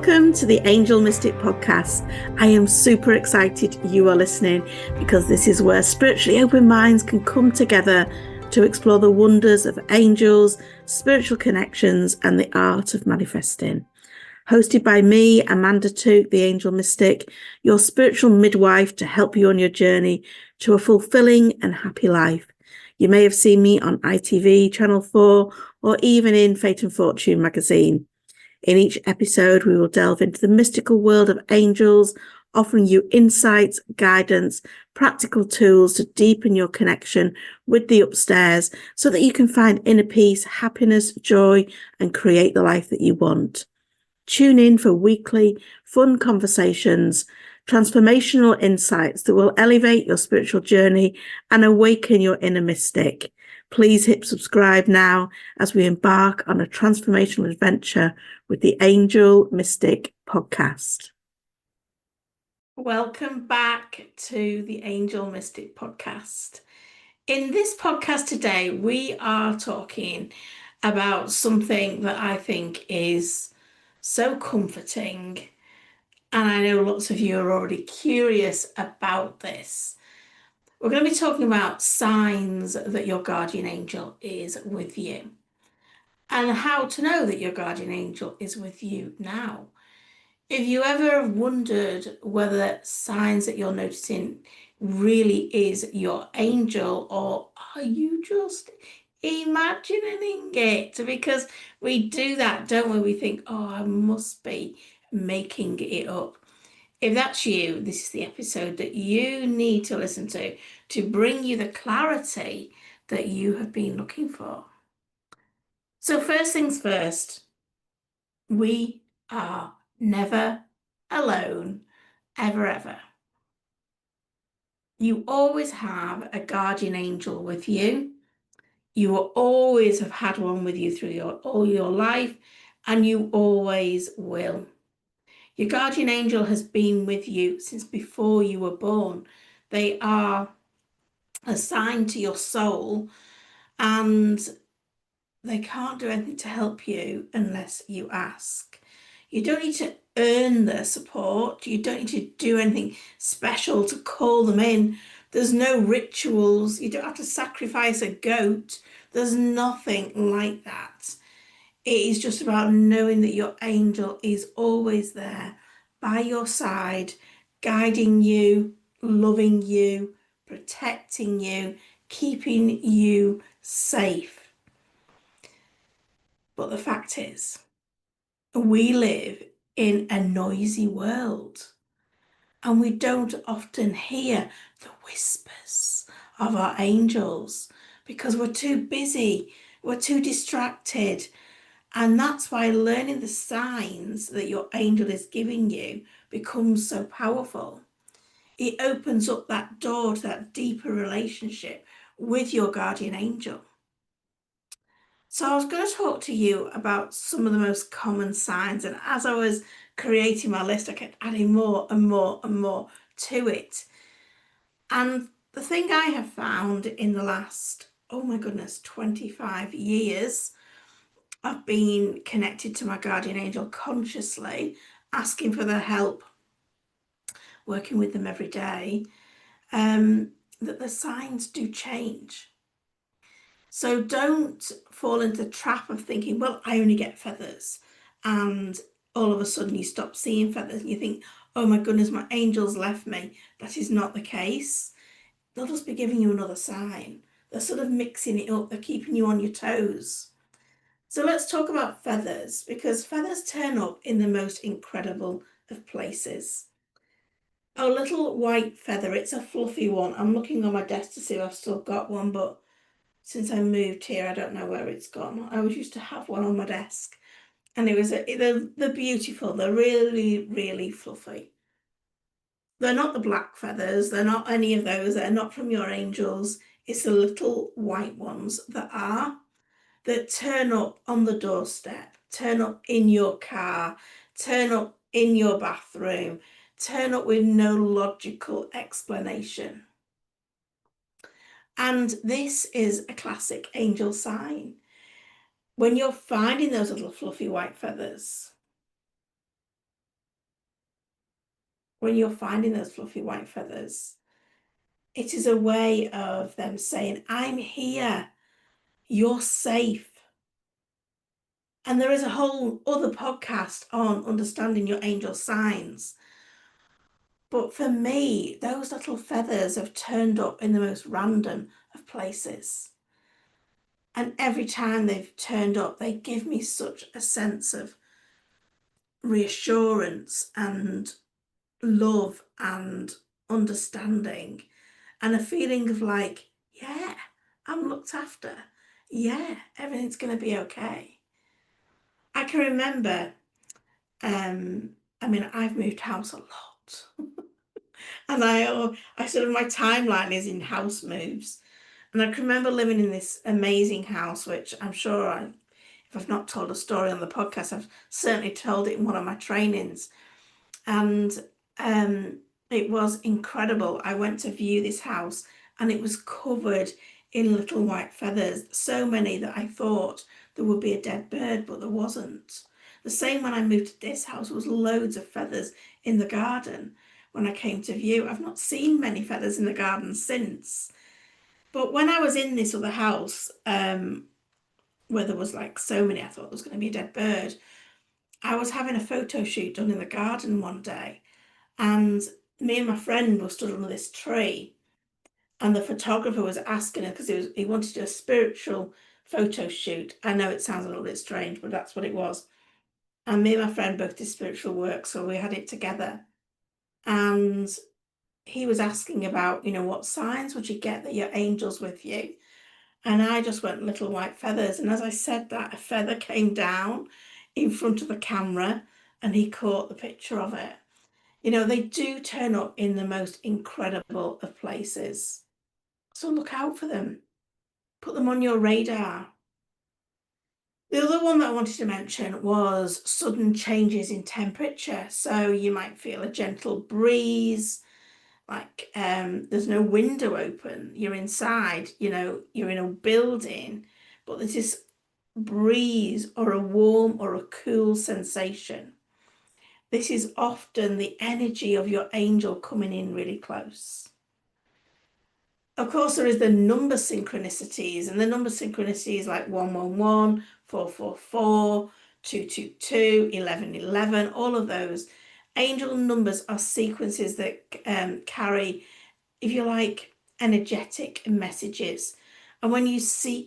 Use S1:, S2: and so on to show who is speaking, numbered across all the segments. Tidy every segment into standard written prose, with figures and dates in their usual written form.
S1: Welcome to the Angel Mystic Podcast. I am super excited you are listening because this is where spiritually open minds can come together to explore the wonders of angels, spiritual connections, and the art of manifesting. Hosted by me, Amanda Tooke, the Angel Mystic, your spiritual midwife to help you on your journey to a fulfilling and happy life. You may have seen me on ITV, Channel 4, or even in Fate and Fortune magazine. In each episode, we will delve into the mystical world of angels, offering you insights, guidance, practical tools to deepen your connection with the upstairs so that you can find inner peace, happiness, joy, and create the life that you want. Tune in for weekly, fun conversations, transformational insights that will elevate your spiritual journey and awaken your inner mystic. Please hit subscribe now as we embark on a transformational adventure with the Angel Mystic Podcast. Welcome back to the Angel Mystic Podcast. In this podcast today, we are talking about something that I think is so comforting, and I know lots of you are already curious about this. We're going to be talking about signs that your guardian angel is with you and how to know that your guardian angel is with you now. If you ever wondered whether signs that you're noticing really is your angel, or are you just imagining it? Because we do that, don't we? We think, oh, I must be making it up. If that's you, this is the episode that you need to listen to bring you the clarity that you have been looking for. So first things first, we are never alone, ever. You always have a guardian angel with you. You will always have had one with you through all your life, and you always will. Your guardian angel has been with you since before you were born. They are assigned to your soul, and they can't do anything to help you unless you ask. You don't need to earn their support. You don't need to do anything special to call them in. There's no rituals. You don't have to sacrifice a goat. There's nothing like that. It is just about knowing that your angel is always there by your side, guiding you, loving you, protecting you, keeping you safe. But the fact is, we live in a noisy world, and we don't often hear the whispers of our angels because we're too busy, we're too distracted. And that's why learning the signs that your angel is giving you becomes so powerful. It opens up that door to that deeper relationship with your guardian angel. So I was going to talk to you about some of the most common signs. And as I was creating my list, I kept adding more and more and more to it. And the thing I have found in the last, 25 years, I've been connected to my guardian angel consciously, asking for their help, working with them every day, that the signs do change. So don't fall into the trap of thinking, well, I only get feathers. And all of a sudden you stop seeing feathers and you think, oh my goodness, my angels left me. That is not the case. They'll just be giving you another sign. They're sort of mixing it up. They're keeping you on your toes. So let's talk about feathers, because feathers turn up in the most incredible of places. A little white feather, it's a fluffy one. I'm looking on my desk to see if I've still got one, but since I moved here, I don't know where it's gone. I always used to have one on my desk, and they're beautiful. They're really, really fluffy. They're not the black feathers. They're not any of those. They're not from your angels. It's the little white ones that turn up on the doorstep, turn up in your car, turn up in your bathroom, turn up with no logical explanation. And this is a classic angel sign. When you're finding those little fluffy white feathers, when you're finding those fluffy white feathers, it is a way of them saying, I'm here, you're safe. And there is a whole other podcast on understanding your angel signs. But for me, those little feathers have turned up in the most random of places. And every time they've turned up, they give me such a sense of reassurance and love and understanding and a feeling of like, yeah, I'm looked after. Yeah, everything's going to be okay. I can remember, I've moved house a lot. And I sort of, my timeline is in house moves. And I can remember living in this amazing house, which I'm sure if I've not told a story on the podcast, I've certainly told it in one of my trainings. And um, it was incredible. I went to view this house and it was covered in little white feathers, so many that I thought there would be a dead bird, but there wasn't. The same when I moved to this house, was loads of feathers in the garden when I came to view. I've not seen many feathers in the garden since. But when I was in this other house, where there was like so many, I thought there was going to be a dead bird. I was having a photo shoot done in the garden one day, and me and my friend were stood under this tree, and the photographer was asking her because he wanted to do a spiritual photo shoot. I know it sounds a little bit strange, but that's what it was. And me and my friend both did spiritual work, so we had it together. And he was asking about, what signs would you get that your angel's with you? And I just went little white feathers. And as I said that, a feather came down in front of the camera and he caught the picture of it. They do turn up in the most incredible of places. So look out for them. Put them on your radar. The other one that I wanted to mention was sudden changes in temperature. So you might feel a gentle breeze, like there's no window open, you're inside, you're in a building, but there's this breeze or a warm or a cool sensation. This is often the energy of your angel coming in really close. Of course, there is the number synchronicities, and the number synchronicities like 111, 444, 222, 1111, all of those. Angel numbers are sequences that carry, if you like, energetic messages. And when you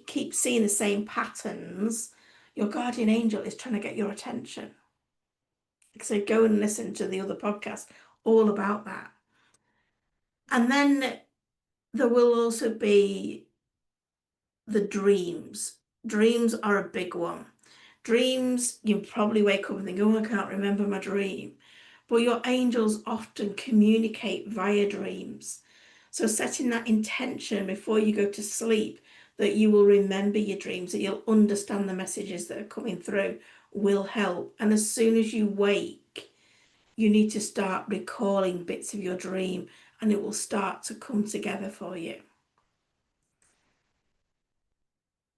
S1: keep seeing the same patterns, your guardian angel is trying to get your attention. So go and listen to the other podcast all about that. And then there will also be the dreams. Dreams are a big one. Dreams, you probably wake up and think, oh, I can't remember my dream. But your angels often communicate via dreams. So setting that intention before you go to sleep that you will remember your dreams, that you'll understand the messages that are coming through will help. And as soon as you wake, you need to start recalling bits of your dream and it will start to come together for you.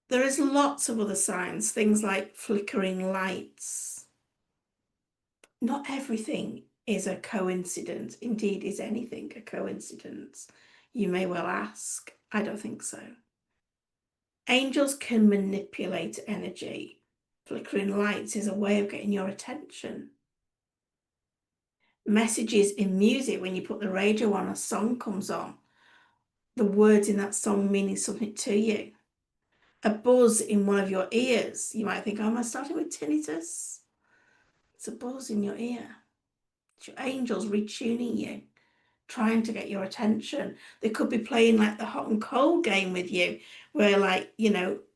S1: There is lots of other signs, things like flickering lights. Not everything is a coincidence. Indeed, is anything a coincidence? You may well ask. I don't think so. Angels can manipulate energy. Flickering lights is a way of getting your attention. Messages in music, when you put the radio on, a song comes on, the words in that song meaning something to you. A buzz in one of your ears. You might think, oh, am I starting with tinnitus? It's a buzz in your ear. It's your angels retuning you, trying to get your attention. They could be playing like the hot and cold game with you, where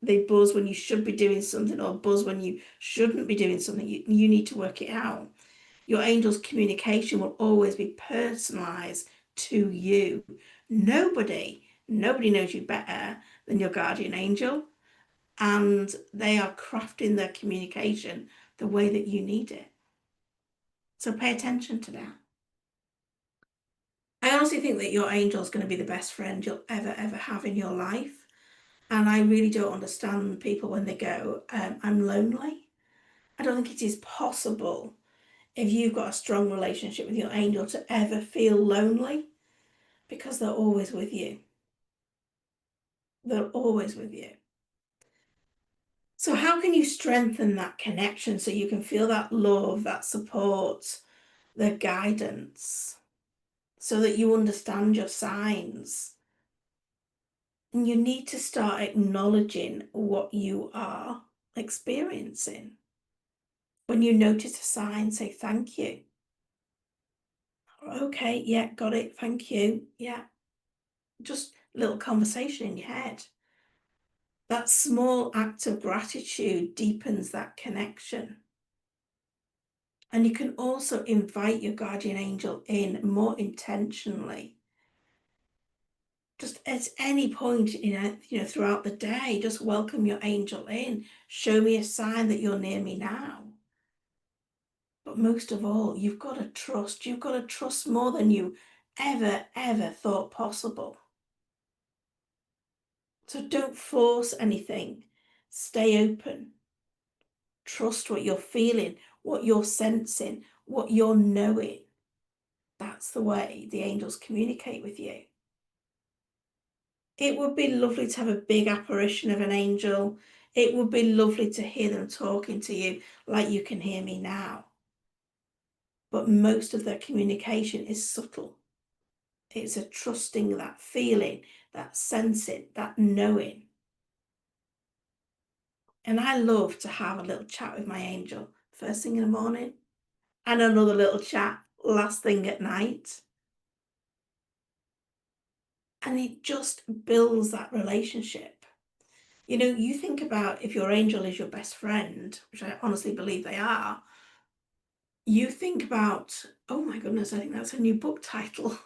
S1: they buzz when you should be doing something or buzz when you shouldn't be doing something. You need to work it out. Your angel's communication will always be personalized to you. Nobody knows you better than your guardian angel, and they are crafting their communication the way that you need it. So pay attention to that. I honestly think that your angel is going to be the best friend you'll ever have in your life. And I really don't understand people when they go, I'm lonely. I don't think it is possible if you've got a strong relationship with your angel, to ever feel lonely, because they're always with you. They're always with you. So how can you strengthen that connection so you can feel that love, that support, the guidance, so that you understand your signs? And you need to start acknowledging what you are experiencing. When you notice a sign, say thank you. Okay, yeah, got it, thank you. Yeah. Just a little conversation in your head. That small act of gratitude deepens that connection. And you can also invite your guardian angel in more intentionally. Just at any point throughout the day, just welcome your angel in. Show me a sign that you're near me now. But most of all, you've got to trust. You've got to trust more than you ever thought possible. So don't force anything. Stay open. Trust what you're feeling, what you're sensing, what you're knowing. That's the way the angels communicate with you. It would be lovely to have a big apparition of an angel. It would be lovely to hear them talking to you like you can hear me now. But most of their communication is subtle. It's a trusting, that feeling, that sensing, that knowing. And I love to have a little chat with my angel first thing in the morning and another little chat last thing at night. And it just builds that relationship. You think about if your angel is your best friend, which I honestly believe they are, you think about, oh my goodness, I think that's a new book title.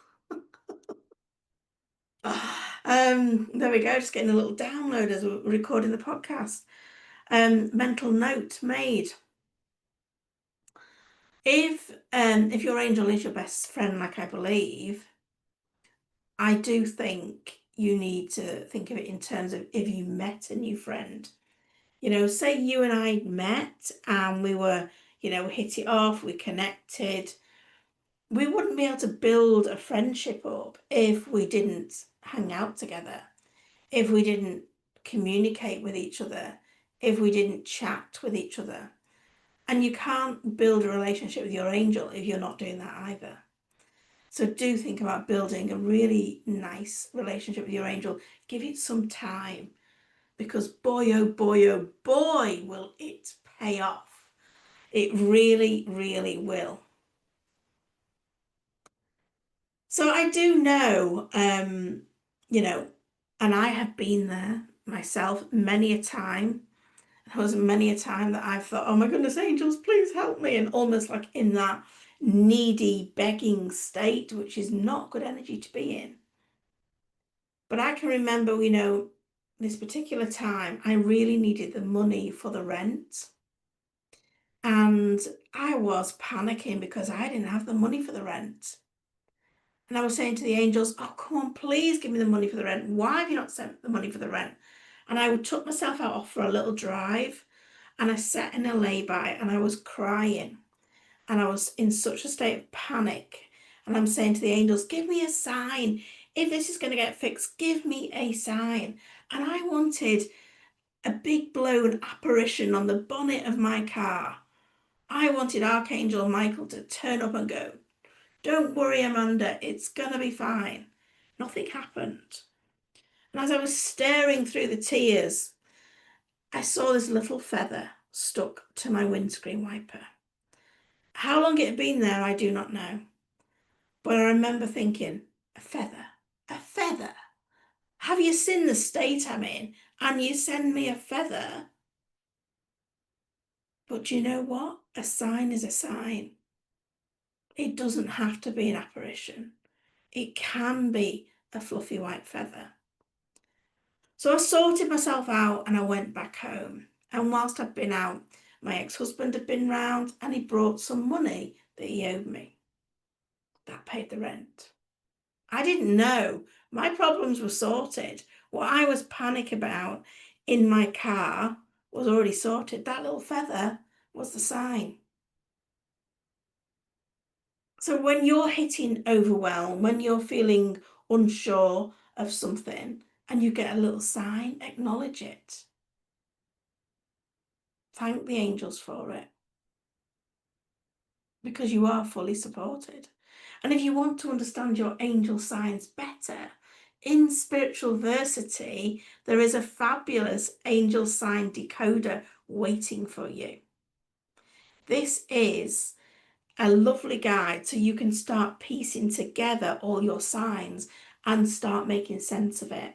S1: There we go, just getting a little download as we're recording the podcast. Mental note made. If your angel is your best friend, like I believe, I do think you need to think of it in terms of if you met a new friend. Say you and I met and we were, hit it off, we connected. We wouldn't be able to build a friendship up if we didn't hang out together, if we didn't communicate with each other, if we didn't chat with each other. And you can't build a relationship with your angel if you're not doing that either. So do think about building a really nice relationship with your angel. Give it some time, because boy, oh boy, oh boy, will it pay off. It really, really will. So I do know, and I have been there myself many a time. There was many a time that I've thought, oh my goodness, angels, please help me. And almost like in that needy, begging state, which is not good energy to be in. But I can remember, this particular time, I really needed the money for the rent. And I was panicking because I didn't have the money for the rent. And I was saying to the angels, oh, come on, please give me the money for the rent. Why have you not sent the money for the rent? And I took myself out for a little drive, and I sat in a lay-by and I was crying. And I was in such a state of panic. And I'm saying to the angels, give me a sign. If this is going to get fixed, give me a sign. And I wanted a big blown apparition on the bonnet of my car. I wanted Archangel Michael to turn up and go, don't worry, Amanda, it's going to be fine. Nothing happened. And as I was staring through the tears, I saw this little feather stuck to my windscreen wiper. How long it had been there, I do not know. But I remember thinking, a feather, a feather. Have you seen the state I'm in? And you send me a feather? But you know what? A sign is a sign. It doesn't have to be an apparition. It can be a fluffy white feather. So I sorted myself out and I went back home. And whilst I'd been out, my ex-husband had been round and he brought some money that he owed me. That paid the rent. I didn't know. My problems were sorted. What I was panic about in my car was already sorted. That little feather was the sign. So when you're hitting overwhelm, when you're feeling unsure of something and you get a little sign, acknowledge it. Thank the angels for it because you are fully supported. And if you want to understand your angel signs better, in Spiritual Versity, there is a fabulous angel sign decoder waiting for you. This is a lovely guide so you can start piecing together all your signs and start making sense of it.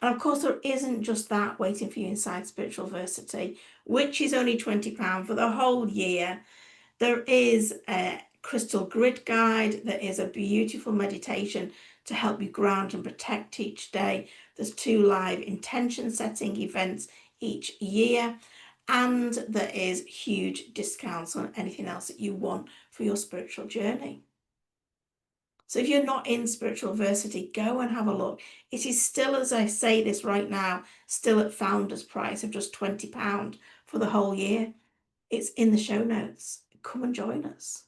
S1: And of course, there isn't just that waiting for you inside Spiritual Versity, which is only £20 for the whole year. There is a crystal grid guide. There is a beautiful meditation to help you ground and protect each day. There's 2 live intention setting events each year. And there is huge discounts on anything else that you want for your spiritual journey. So if you're not in Spiritual Versity, go and have a look. It is still, as I say this right now, still at founder's price of just £20 for the whole year. It's in the show notes. Come and join us.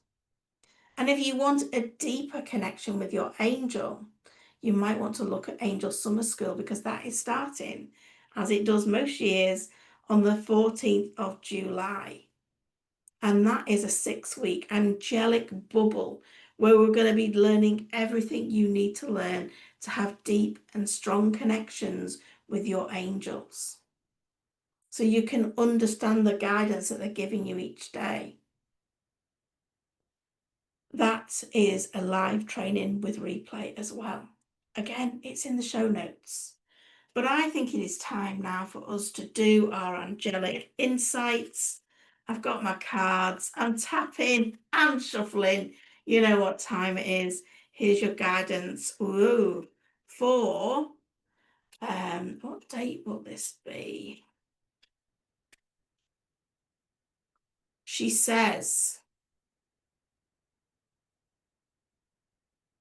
S1: And if you want a deeper connection with your angel, you might want to look at Angel Summer School because that is starting, as it does most years, on the 14th of July. And that is a 6-week angelic bubble where we're going to be learning everything you need to learn to have deep and strong connections with your angels. So you can understand the guidance that they're giving you each day. That is a live training with replay as well. Again, it's in the show notes. But I think it is time now for us to do our angelic insights. I've got my cards, I'm tapping and shuffling. You know what time it is. Here's your guidance. Ooh, for, what date will this be? She says,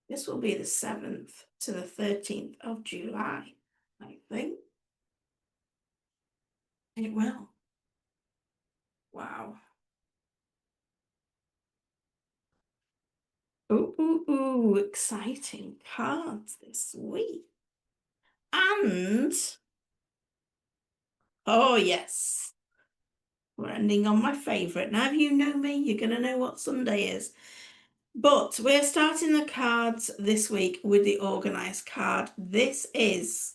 S1: this will be the 7th to the 13th of July, I think. It will. Wow. Ooh, exciting cards this week. And, oh yes, we're ending on my favourite. Now, if you know me, you're going to know what Sunday is. But we're starting the cards this week with the organised card. This is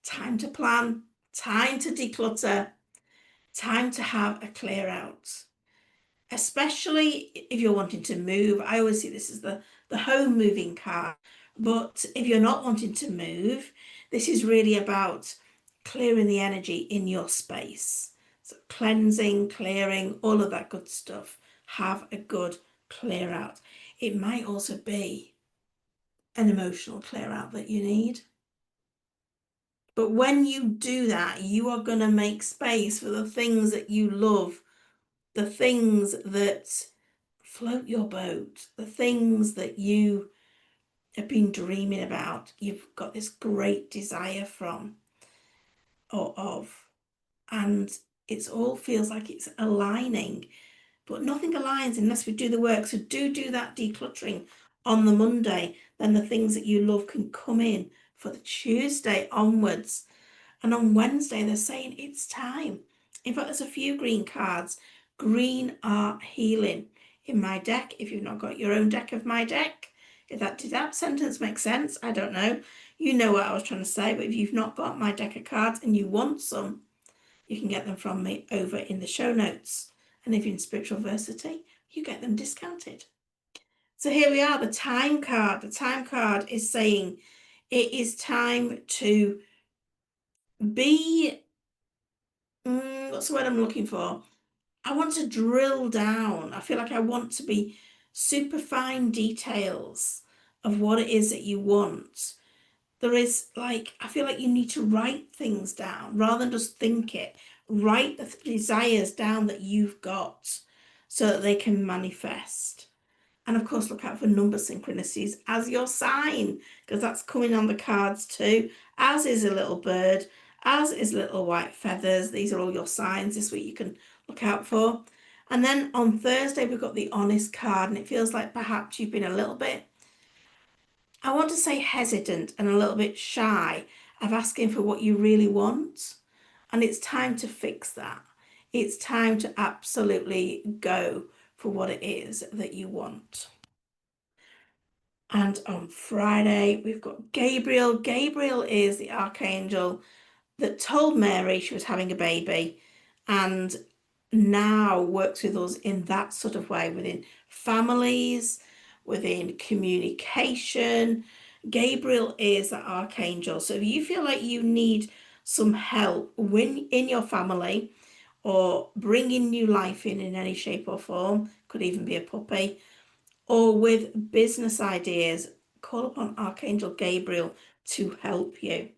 S1: time to plan, time to declutter, time to have a clear out. Especially if you're wanting to move. I always see this as the home moving card. But if you're not wanting to move, this is really about clearing the energy in your space. So cleansing, clearing, all of that good stuff. Have a good clear out. It might also be an emotional clear out that you need. But when you do that, you are going to make space for the things that you love, the things that float your boat, the things that you have been dreaming about, you've got this great desire from or of, and it all feels like it's aligning, but nothing aligns unless we do the work. So do that decluttering on the Monday, then the things that you love can come in for the Tuesday onwards. And on Wednesday, they're saying it's time. In fact, there's a few green cards. Green are healing in my deck. If you've not got your own deck of my deck, did that sentence make sense? I don't know. You know what I was trying to say, but if you've not got my deck of cards and you want some, you can get them from me over in the show notes. And if you're in Spiritual Versity, you get them discounted. So here we are, the time card. The time card is saying it is time to be, what's the word I'm looking for? I want to drill down. I feel like I want to be super fine details of what it is that you want. There is like, I feel like you need to write things down rather than just think it. Write the desires down that you've got so that they can manifest. And of course, look out for number synchronicities as your sign, because that's coming on the cards too, as is a little bird, as is little white feathers. These are all your signs this week you can look out for. And then on Thursday, we've got the honest card, and it feels like perhaps you've been a little bit, I want to say hesitant and a little bit shy of asking for what you really want. And it's time to fix that. It's time to absolutely go for what it is that you want. And on Friday, we've got Gabriel. Gabriel is the archangel that told Mary she was having a baby and now works with us in that sort of way within families, within communication. Gabriel is that archangel. So if you feel like you need some help in your family or bringing new life in any shape or form, could even be a puppy, or with business ideas, call upon Archangel Gabriel to help you.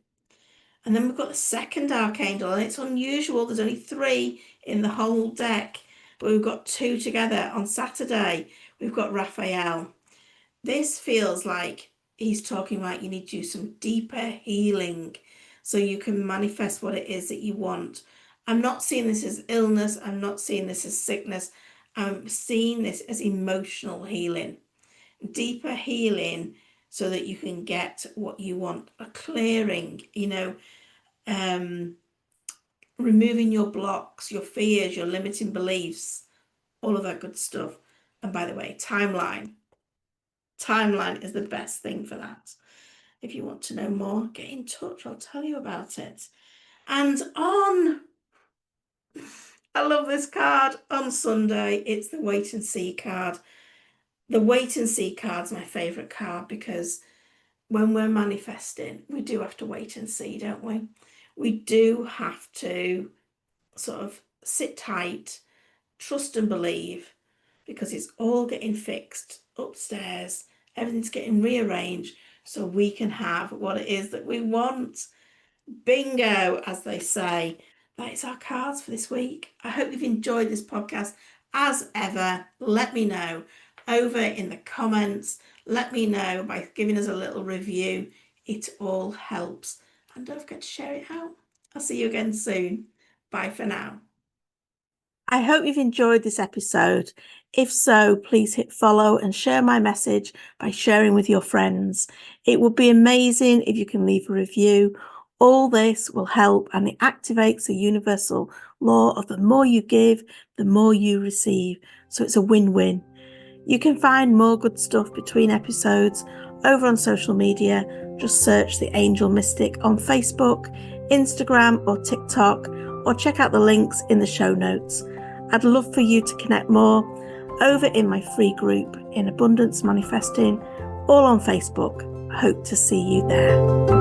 S1: And then we've got the second archangel, and it's unusual. There's only 3 in the whole deck, but we've got 2 together on Saturday. We've got Raphael. This feels like he's talking about you need to do some deeper healing so you can manifest what it is that you want. I'm not seeing this as illness. I'm not seeing this as sickness. I'm seeing this as emotional healing, deeper healing so that you can get what you want, a clearing, removing your blocks, your fears, your limiting beliefs, all of that good stuff. And by the way, timeline is the best thing for that. If you want to know more, get in touch. I'll tell you about it. And I love this card, on Sunday, it's the wait and see card. The wait and see card's my favorite card because when we're manifesting, we do have to wait and see, don't we? We do have to sort of sit tight, trust and believe, because it's all getting fixed upstairs. Everything's getting rearranged so we can have what it is that we want. Bingo, as they say. That is our cards for this week. I hope you've enjoyed this podcast. As ever, let me know over in the comments. Let me know by giving us a little review. It all helps. And don't forget to share it out. I'll see you again soon. Bye for now. I hope you've enjoyed this episode. If so, please hit follow and share my message by sharing with your friends. It would be amazing if you can leave a review. All this will help, and it activates the universal law of the more you give, the more you receive. So it's a win-win. You can find more good stuff between episodes over on social media. Just search The Angel Mystic on Facebook, Instagram or TikTok, or check out the links in the show notes. I'd love for you to connect more over in my free group in Abundance Manifesting, all on Facebook. Hope to see you there.